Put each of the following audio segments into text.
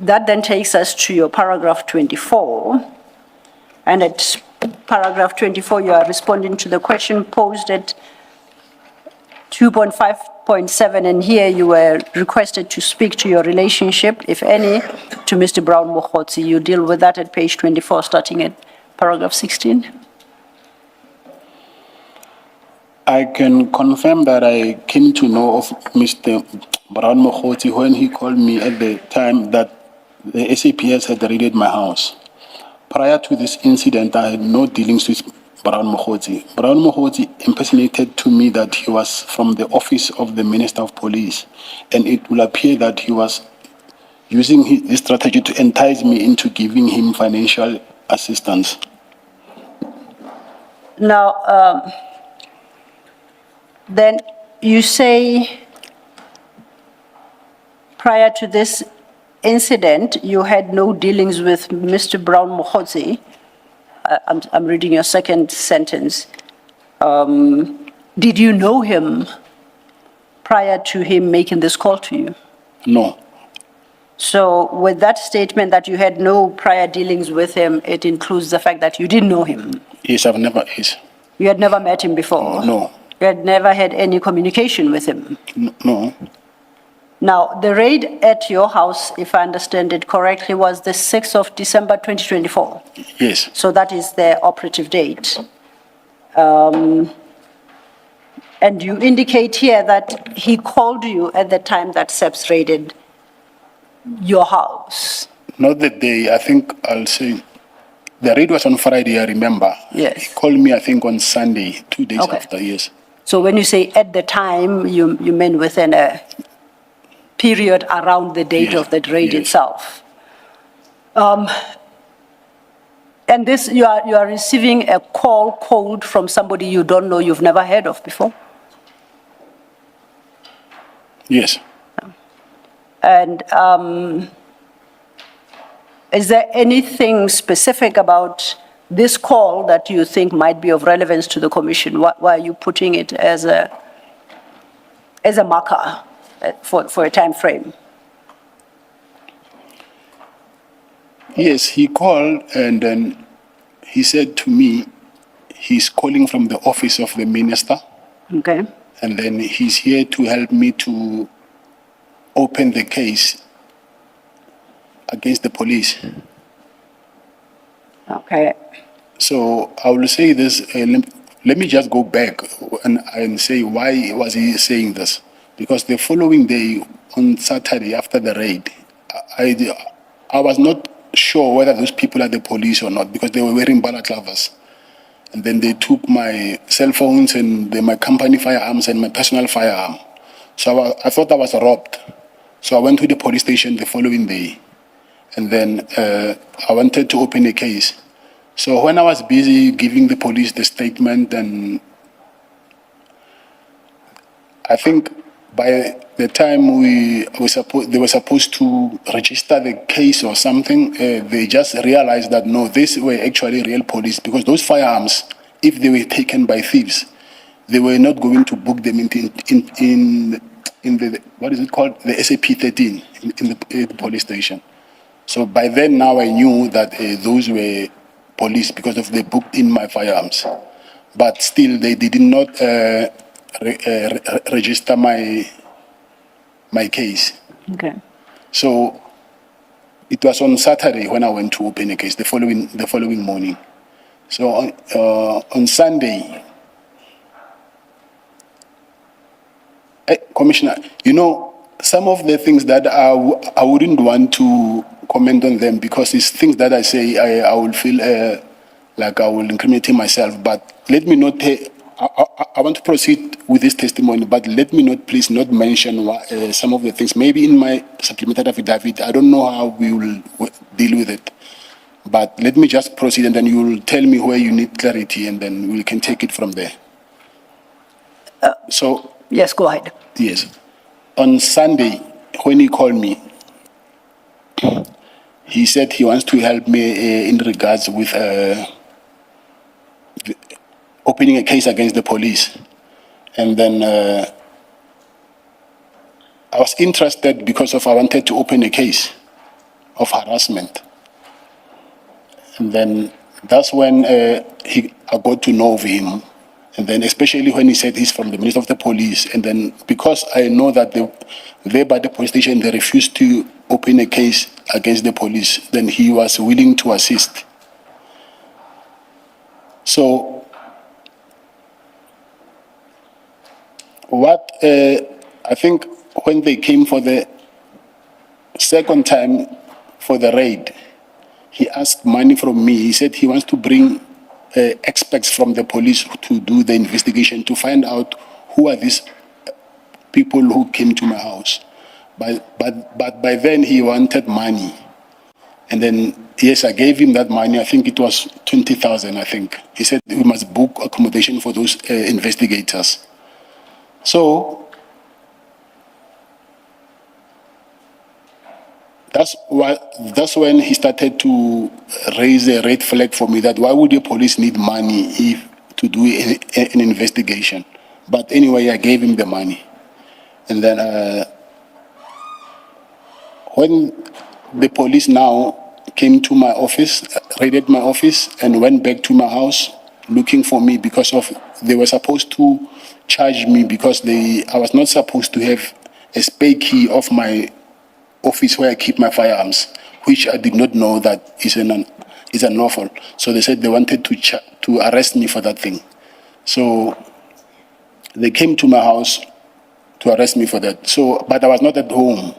That then takes us to your paragraph 24. And at paragraph 24, you are responding to the question posed at 2.5.7, and here you were requested to speak to your relationship, if any, to Mr. Brown Mogotsi. You deal with that at page 24, starting at paragraph 16. I can confirm that I came to know of Mr. Brown Mogotsi when he called me at the time that the SAPS had raided my house. Prior to this incident, I had no dealings with Brown Mogotsi. Brown Mogotsi impersonated to me that he was from the office of the Minister of Police, and it will appear that he was using his strategy to entice me into giving him financial assistance. Now, then you say prior to this incident, you had no dealings with Mr. Brown Mogotsi. I'm reading your second sentence. Did you know him prior to him making this call to you? No. So with that statement that you had no prior dealings with him, it includes the fact that you didn't know him? Yes, I've never, yes. You had never met him before? No. You had never had any communication with him? No. Now, the raid at your house, if I understand it correctly, was the 6th of December 2024? Yes. So that is the operative date. And you indicate here that he called you at the time that SEPS raided your house? Not the day, I think I'll say, the raid was on Friday, I remember. Yes. He called me, I think, on Sunday, 2 days after, yes. So when you say at the time, you mean within a period around the date of the raid itself. And this, you are receiving a call code from somebody you don't know, you've never heard of before? Yes. And is there anything specific about this call that you think might be of relevance to the commission? Why are you putting it as a marker for a time frame? Yes, he called and then he said to me, he's calling from the office of the minister. Okay. And then he's here to help me to open the case against the police. Okay. So I will say this, let me just go back and say why was he saying this? Because the following day, on Saturday after the raid, I was not sure whether those people are the police or not because they were wearing balaclavas. And then they took my cell phones and my company firearms and my personal firearm. So I thought I was robbed. So I went to the police station the following day. And then I wanted to open a case. So when I was busy giving the police the statement, and I think by the time they were supposed to register the case or something, they just realized that no, these were actually real police because those firearms, if they were taken by thieves, they were not going to book them in the what is it called, the SAP 13 in the police station. So by then now I knew that those were police because of they booked in my firearms, but still they did not register my case. Okay. So it was on Saturday when I went to open a case the following morning. So on Sunday, Commissioner, you know, some of the things that I wouldn't want to comment on them because it's things that I say I will feel like I will incriminate myself. But let me not. I want to proceed with this testimony, but let me please not mention some of the things. Maybe in my supplementary affidavit, I don't know how we will deal with it. But let me just proceed, and then you will tell me where you need clarity, and then we can take it from there. So. Yes, go ahead. Yes. On Sunday, when he called me, he said he wants to help me in regards with opening a case against the police. And then I was interested because I wanted to open a case of harassment. And then that's when I got to know of him. And then especially when he said he's from the Minister of the Police. And then because I know that there by the police station, they refused to open a case against the police, then he was willing to assist. So what I think when they came for the second time for the raid, he asked money from me. He said he wants to bring experts from the police to do the investigation to find out who are these people who came to my house. But by then he wanted money. And then, yes, I gave him that money. I think it was 20,000, I think. He said we must book accommodation for those investigators. So that's when he started to raise a red flag for me that why would the police need money to do an investigation? But anyway, I gave him the money. And then when the police now came to my office, raided my office, and went back to my house looking for me because they were supposed to charge me because I was not supposed to have a spare key of my office where I keep my firearms, which I did not know that is unlawful. So they said they wanted to arrest me for that thing. So they came to my house to arrest me for that. So, but I was not at home.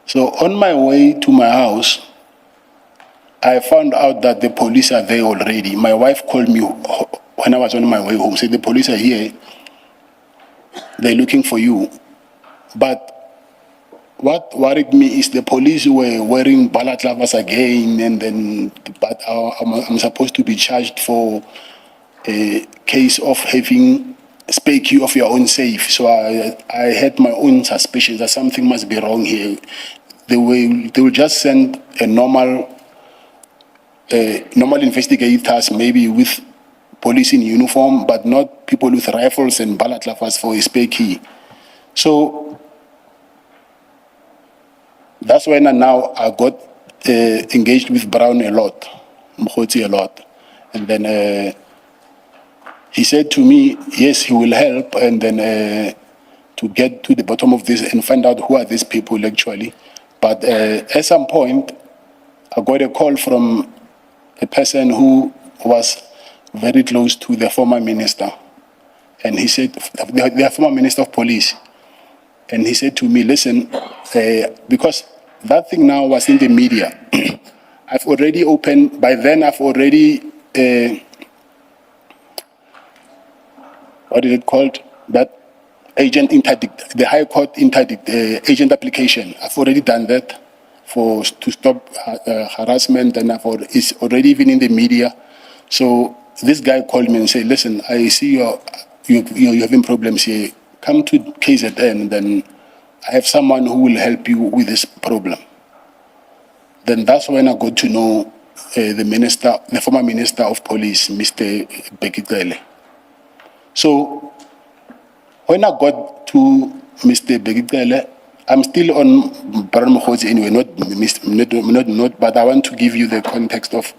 So on my way to my house, I found out that the police are there already. My wife called me when I was on my way home, said the police are here. They're looking for you. But what worried me is the police were wearing balaclavas again, and then, but I'm supposed to be charged for a case of having a spare key of your own safe. So I had my own suspicions that something must be wrong here. They will just send a normal investigators, maybe with police in uniform, but not people with rifles and balaclavas for a spare key. So that's when I got engaged with Brown a lot, Mogotsi a lot. And then he said to me, yes, he will help, and then to get to the bottom of this and find out who are these people actually. But at some point, I got a call from a person who was very close to the former minister. And he said, the former minister of police. And he said to me, listen, because that thing now was in the media. I've already opened, by then I've already, what is it called? That agent interdict, the High Court interdict, agent application. I've already done that to stop harassment, and it's already even in the media. So this guy called me and said, listen, I see you're having problems here. Come to KZN, then I have someone who will help you with this problem. Then that's when I got to know the former minister of police, Mr. Bheki Cele. So when I got to Mr. Bheki Cele, I'm still on Baron Mogotsi anyway, not, but I want to give you the context of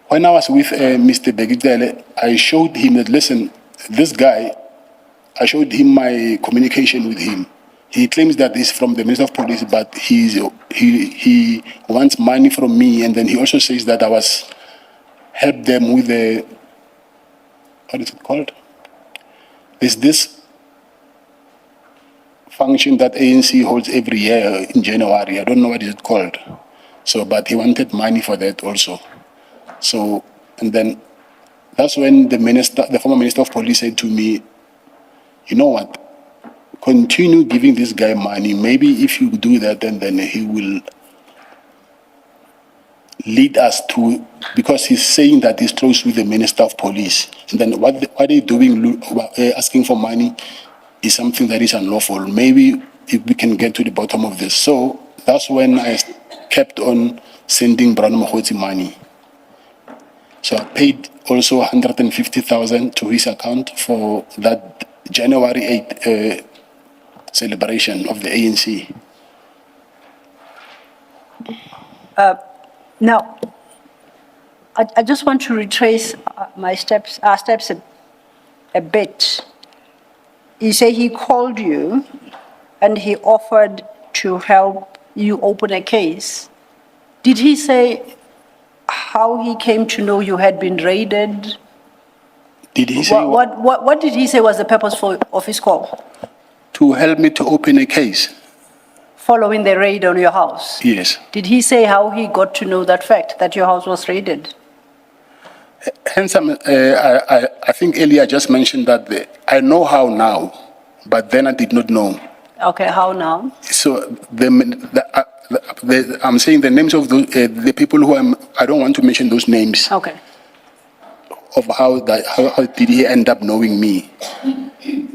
when I was with Mr. Bheki Cele, I showed him that, listen, this guy, I showed him my communication with him. He claims that he's from the Minister of Police, but he wants money from me, and then he also says that I helped them with the, what is it called? There's this function that ANC holds every year in January. I don't know what is it called. So, but he wanted money for that also. So, and then that's when the former Minister of Police said to me, you know what? Continue giving this guy money. Maybe if you do that, then he will lead us to, because he's saying that he's close with the Minister of Police. And then what they're doing, asking for money, is something that is unlawful. Maybe if we can get to the bottom of this. So that's when I kept on sending Brown Mogotsi money. So I paid also 150,000 to his account for that January 8th celebration of the ANC. Now, I just want to retrace our steps a bit. You say he called you and he offered to help you open a case. Did he say how he came to know you had been raided? Did he say What did he say was the purpose of his call? to help me to open a case? Following the raid on your house? Yes. Did he say how he got to know that fact, that your house was raided? Hence, I think earlier I just mentioned that I know how now, but then I did not know. Okay, how now? So I'm saying the names of the people who I don't want to mention those names Okay. of how did he end up knowing me,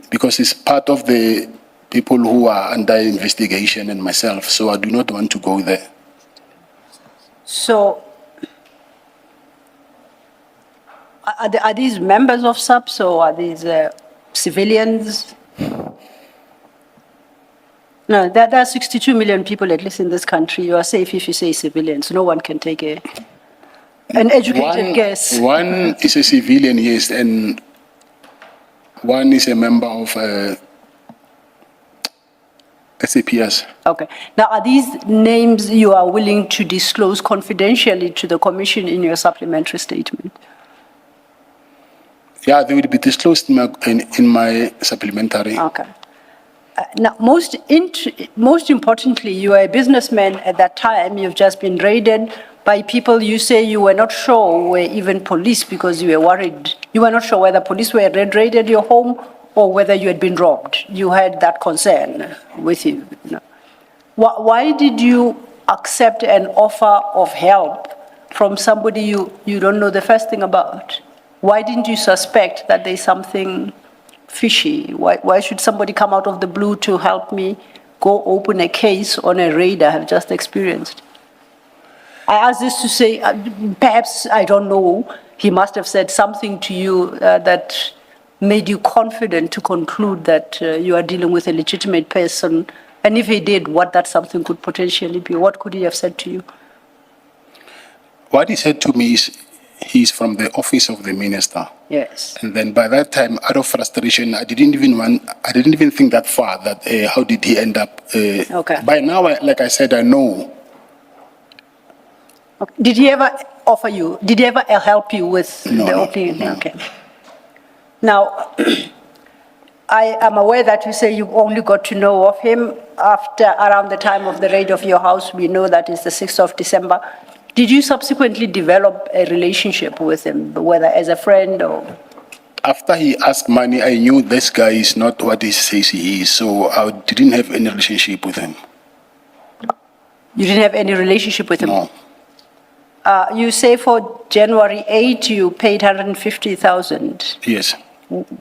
because it's part of the people who are under investigation and myself, so I do not want to go there. So, are these members of SAPS or are these civilians? No, there are 62 million people, at least in this country. You are safe if you say civilians. No one can take an educated guess. One is a civilian, yes, and one is a member of SAPS. Okay. Now, are these names you are willing to disclose confidentially to the Commission in your supplementary statement? Yeah, they will be disclosed in my supplementary. Okay. Now, most importantly, you are a businessman at that time. You've just been raided by people you say you were not sure were even police because you were worried. You were not sure whether police were raided your home or whether you had been robbed. You had that concern with you. Why did you accept an offer of help from somebody you don't know the first thing about? Why didn't you suspect that there's something fishy? Why should somebody come out of the blue to help me go open a case on a raid I have just experienced? I ask this to say, perhaps, I don't know, he must have said something to you that made you confident to conclude that you are dealing with a legitimate person. And if he did, what that something could potentially be? What could he have said to you? What he said to me is he's from the office of the minister. Yes. And then by that time, out of frustration, I didn't even think that far, that how did he end up? Okay. By now, like I said, I know. Okay. Did he ever help you with No, the no, opening? no. Okay. Now, I am aware that you say you only got to know of him after around the time of the raid of your house. We know that is the 6th of December. Did you subsequently develop a relationship with him, whether as a friend or? After he asked money, I knew this guy is not what he says he is, so I didn't have any relationship with him. You didn't have any relationship with him? No. You say for January 8, you paid 150,000. Yes.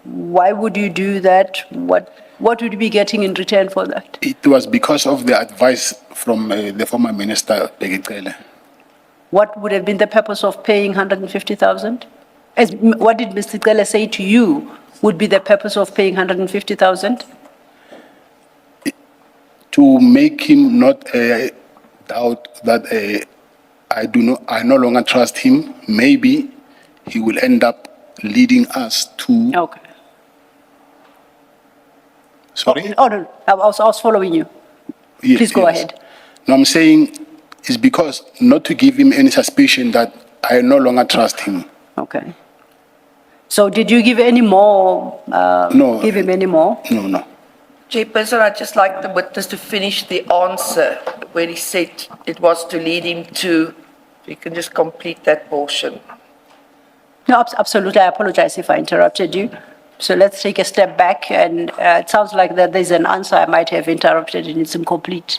Why would you do that? What would you be getting in return for that? It was because of the advice from the former minister, Bheki Cele. What would have been the purpose of paying 150,000? What did Mr. Cele say to you would be the purpose of paying 150,000? To make him not doubt that I no longer trust him. Maybe he will end up leading us to. Okay. Sorry? Oh, no, I was following you. Yes, Please go yes. ahead. No, I'm saying it's because not to give him any suspicion that I no longer trust him. Okay. So did you give any more? No. Give him any more? No. Chairperson, I'd just like the witness to finish the answer where he said it was to lead him to, if you can just complete that portion. No, absolutely. I apologize if I interrupted you. So let's take a step back, and it sounds like that there's an answer I might have interrupted and it's incomplete.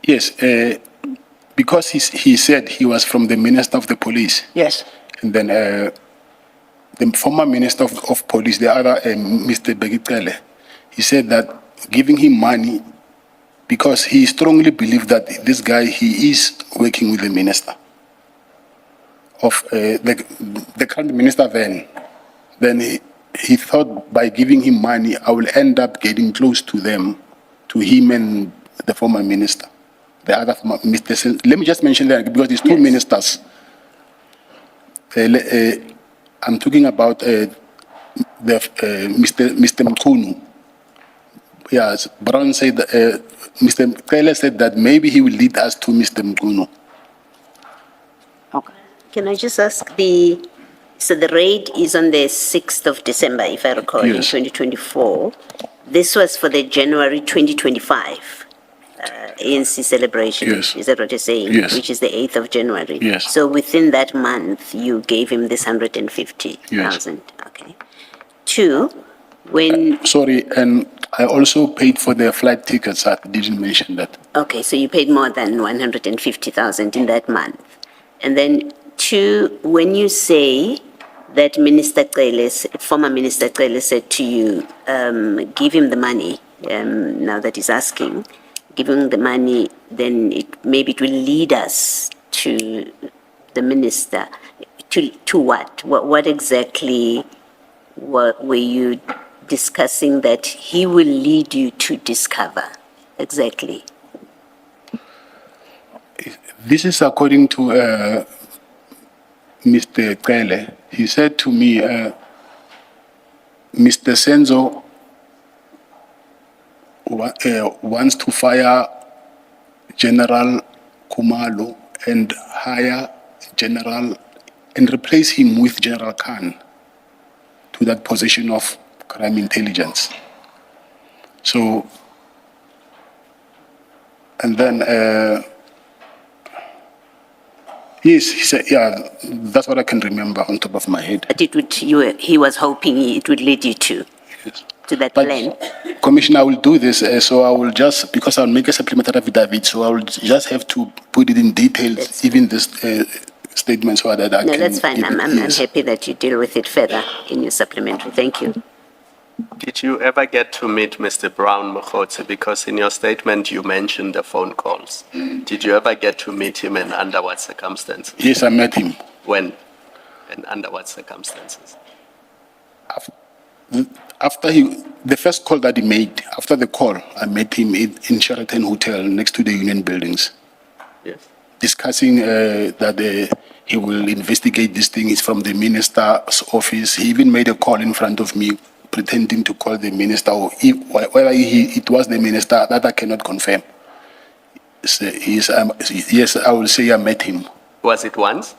Yes, because he said he was from the Minister of the Police. Yes. And then the former Minister of Police, the other, Mr. Bheki Cele, he said that giving him money, because he strongly believed that this guy, he is working with the minister of the current minister then he thought by giving him money, I will end up getting close to them, to him and the former minister. the other, Mr. Let me just mention that because there's two Yes. ministers. I'm talking about Mr. Mchunu. Yes, Brown said, Mr. Cele said that maybe he will lead us to Mr. Mchunu. Okay. Can I just ask so the raid is on the 6th of December, if I recall, in Yes. 2024. This was for the January 2025 ANC celebration. Yes. Is that what you're saying? Yes. Which is the 8th of January. Yes. So within that month, you gave him this 150,000. Okay. Two, when, Sorry, and I also paid for the flight tickets. I didn't mention that. okay, so you paid more than 150,000 in that month. And then two, when you say that former Minister Cele said to you, give him the money, now that he's asking, give him the money, then maybe it will lead us to the minister. To what? What exactly were you discussing that he will lead you to discover? Exactly. This is according to Mr. Cele. He said to me, Mr. Senzo wants to fire General Kumalo and hire General and replace him with General Khan to that position of crime intelligence. So, and then, yes, he said, yeah, that's what I can remember on top of my head. But he was hoping it would lead you to Yes. that But, plan. Commissioner, I will do this, so I will just, because I'll make a supplementary affidavit, so I will just have to put it in details, That's even this statement, so that I No, can. that's fine. give it- I'm yes. happy that you deal with it further in your supplementary. Thank you. Did you ever get to meet Mr. Brown Mogotsi? Because in your statement you mentioned the phone calls. Did you ever get to meet him and under what circumstances? Yes, I met him. When? And under what circumstances? After the first call that he made, after the call, I met him in Sheraton Hotel next to the Union Buildings, Yes. discussing that he will investigate this thing. It's from the minister's office. He even made a call in front of me, pretending to call the minister, or whether it was the minister, that I cannot confirm. So yes, I will say I met him. Was it once?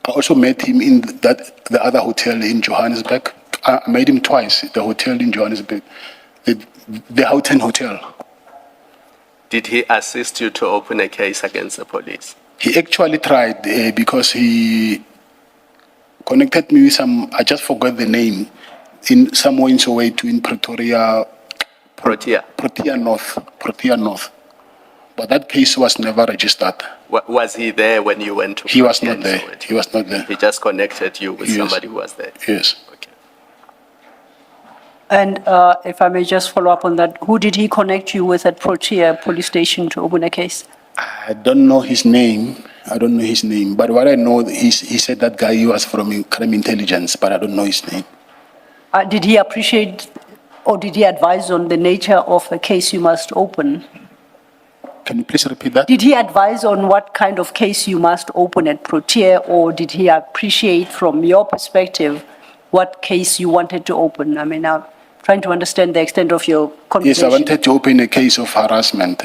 I also met him in the other hotel in Johannesburg. I met him twice, the hotel in Johannesburg, the Houghton Hotel. Did he assist you to open a case against the police? He actually tried because he connected me with I just forgot the name, in somewhere in Soweto, in Pretoria, Protea. Protea North. But that case was never registered. Was he there when you went to He was Protea not there. in Soweto? He was not there. He just connected you with Yes. somebody who was there? Yes. Okay. And if I may just follow up on that, who did he connect you with at Protea Police Station to open a case? I don't know his name. But what I know is he said that guy he was from crime intelligence, but I don't know his name. Did he appreciate or did he advise on the nature of a case you must open? Can you please repeat that? Did he advise on what kind of case you must open at Protea, or did he appreciate from your perspective what case you wanted to open? I mean, I'm trying to understand the extent of your Yes, conversation. I wanted to open a case of harassment.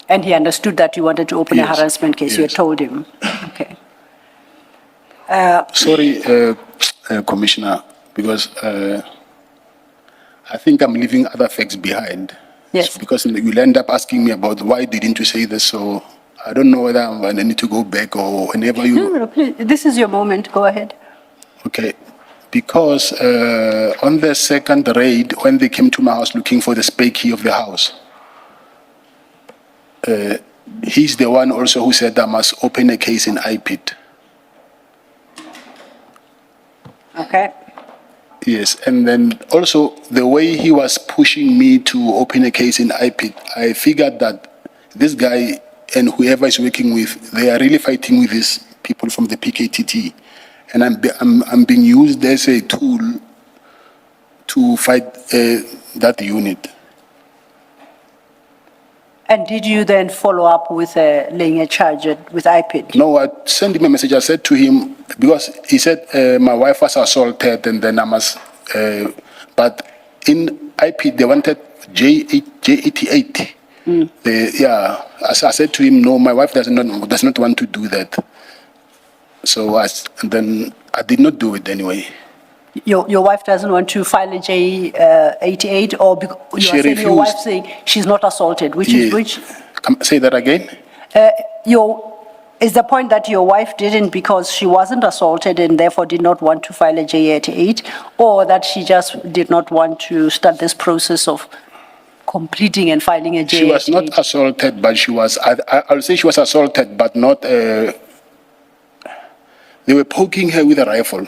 And he understood that you wanted to open a Yes, harassment case, you had yes. told him. Okay. Sorry, Commissioner, because I think I'm leaving other facts behind. Yes. Because you'll end up asking me about why didn't you say this, so I don't know whether I need to go back or whenever you... No, please, this is your moment, go ahead. Okay, because on the second raid, when they came to my house looking for the spare key of the house, he's the one also who said I must open a case in IPIT. Okay. Yes, and then also the way he was pushing me to open a case in IPIT, I figured that this guy and whoever is working with, they are really fighting with these people from the PKTT. And I'm being used as a tool to fight that unit. And did you then follow up with laying a charge with IPID? No, I sent him a message. I said to him, because he said my wife was assaulted and then I must, but in IP they wanted J88. I said to him, no, my wife does not want to do that. So and then I did not do it anyway. Your wife doesn't want to file a J88, or you She are saying your refused. wife saying she's not assaulted, which is which? Say that again? Is the point that your wife didn't because she wasn't assaulted and therefore did not want to file a J88, or that she just did not want to start this process of completing and filing a J88? She was not assaulted, but she was, I'll say she was assaulted, but not, they were poking her with a rifle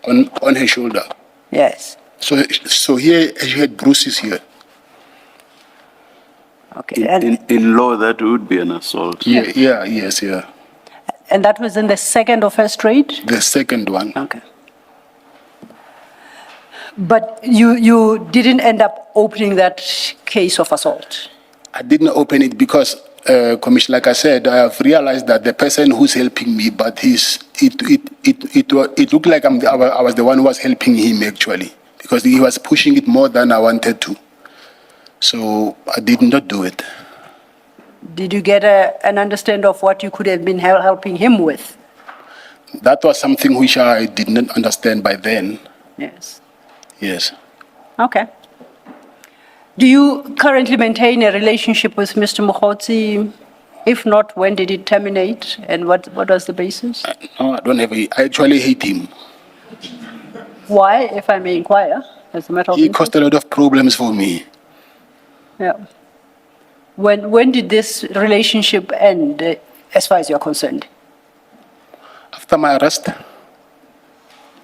on her shoulder. Yes. So here she had bruises here. Okay. And, In law, that would be an assault. Yes. and that was in the second of her straight? The second one. Okay. But you didn't end up opening that case of assault? I didn't open it because, Commissioner, like I said, I have realized that the person who's helping me, but it looked like I was the one who was helping him actually, because he was pushing it more than I wanted to. So I did not do it. Did you get an understanding of what you could have been helping him with? That was something which I did not understand by then. Yes. Yes. Okay. Do you currently maintain a relationship with Mr. Mogotsi? If not, when did it terminate, and what was the basis? No, I don't have. I actually hate him. Why, if I may inquire, as a matter of He interest? caused a lot of problems for me. Yeah. When did this relationship end, as far as you're concerned? After my arrest?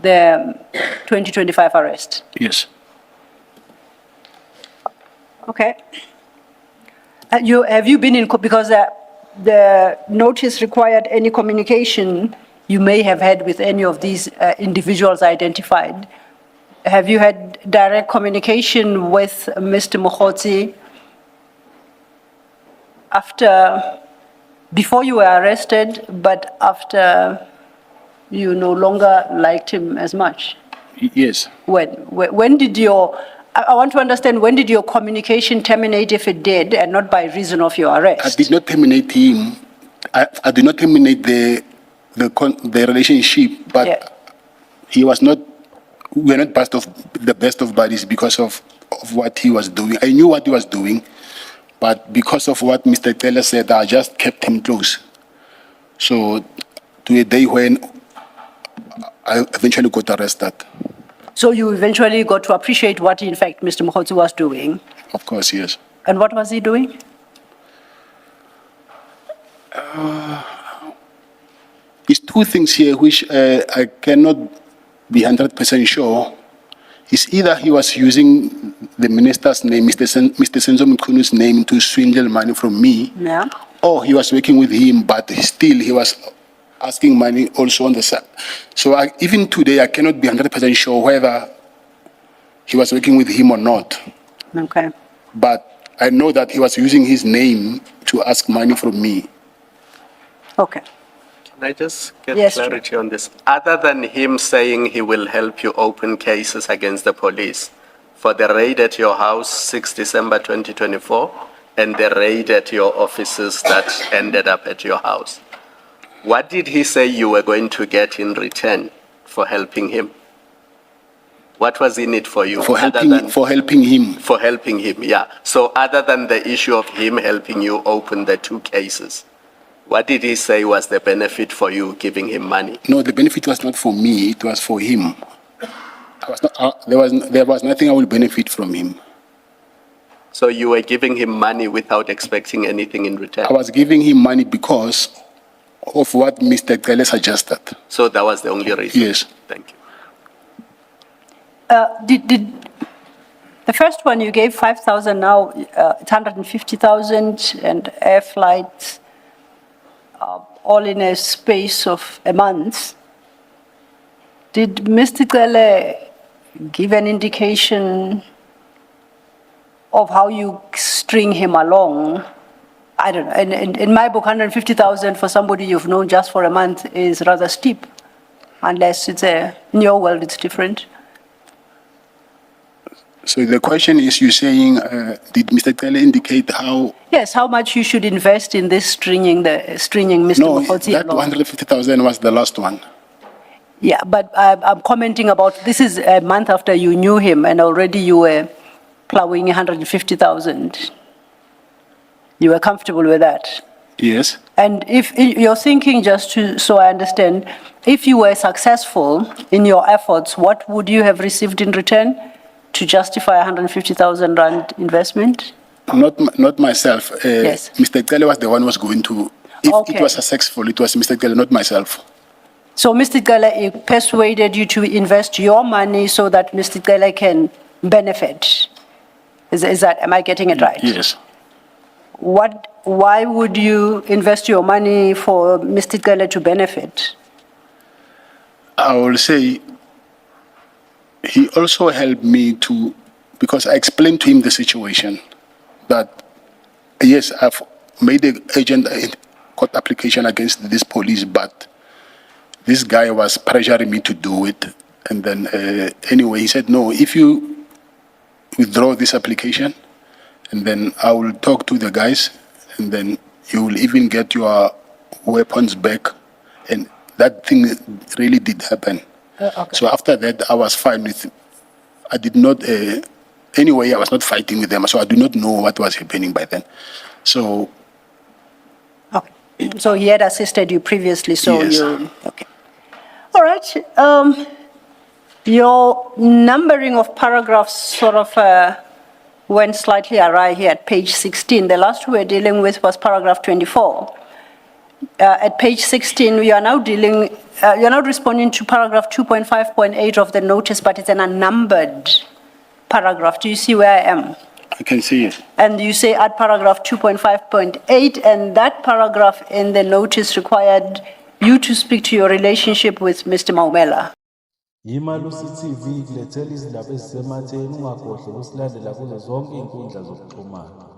The 2025 arrest? Yes. Okay. Have you been in, because the notice required any communication you may have had with any of these individuals identified. Have you had direct communication with Mr. Mogotsi before you were arrested, but after you no longer liked him as much? Yes. When did I want to understand, when did your communication terminate, if it did, and not by reason of your arrest? I did not terminate him. I did not terminate the relationship, but Yeah. he was not. We were not the best of buddies because of what he was doing. I knew what he was doing, but because of what Mr. Cele said, I just kept him close. So, to a day when I eventually got arrested. So you eventually got to appreciate what, in fact, Mr. Mogotsi was doing. Of course, yes. And what was he doing? It's two things here which I cannot be 100% sure. It's either he was using the minister's name, Mr. Senzo Mchunu's name, to swindle money from me, Yeah. or he was working with him, but still he was asking money also on the side. So even today, I cannot be 100% sure whether he was working with him or not. Okay. But I know that he was using his name to ask money from me. Okay. Can I just get Yes, clarity on this? Other than him saying he will help you open cases against the police for the raid at your house, 6 December 2024, and the raid at your offices that ended up at your house, what did he say you were going to get in return for helping him? What was in it for you? For other helping, than- for helping him. For helping him, yeah. So other than the issue of him helping you open the two cases, what did he say was the benefit for you giving him money? No, the benefit was not for me, it was for him. There was nothing I will benefit from him. So you were giving him money without expecting anything in return? I was giving him money because of what Mr. Cele suggested. So that was the only reason? Yes. Thank you. Did the first one you gave 5,000, now it's 150,000, and air flights, all in a space of a month. Did Mr. Cele give an indication of how you string him along I don't know, in my book, 150,000 for somebody you've known just for a month is rather steep, unless it's in your world, it's different. So the question is, you're saying, did Mr. Cele indicate how? Yes, how much you should invest in this stringing Mr. No, Mogotsi that along. 150,000 was the last one. Yeah, but I'm commenting about, this is a month after you knew him and already you were plowing 150,000. You were comfortable with that? Yes. And if you're thinking, so I understand, if you were successful in your efforts, what would you have received in return to justify 150,000 rand investment? Not myself. Yes. Mr. Cele was the one who was going to, if Okay. it was successful, it was Mr. Cele, not myself. So Mr. Cele persuaded you to invest your money so that Mr. Cele can benefit. Is that, am I getting it right? Yes. Why would you invest your money for Mr. Cele to benefit? I will say he also helped me to, because I explained to him the situation, that yes, I've made an agent court application against this police, but this guy was pressuring me to do it. And then anyway, he said, no, if you withdraw this application, and then I will talk to the guys, and then you will even get your weapons back. And that thing really did happen. Okay. So after that, I was fine with, I did not, anyway, I was not fighting with them, so I do not know what was happening by then. So, Okay. So he had assisted you previously, so Yes. okay. All right. Your numbering of paragraphs sort of went slightly awry here at page 16. The last we were dealing with was paragraph 24. At page 16, you are now you're now responding to paragraph 2.5.8 of the notice, but it's an unnumbered paragraph. Do you see where I am? I can see it. And you say add paragraph 2.5.8, and that paragraph in the notice required you to speak to your relationship with Mr. Maumela. Imalusi TV kulethela izindaba ezisematheni ungakhohlwa ukusilandela kuzo zonke inkundla zokuxhumana.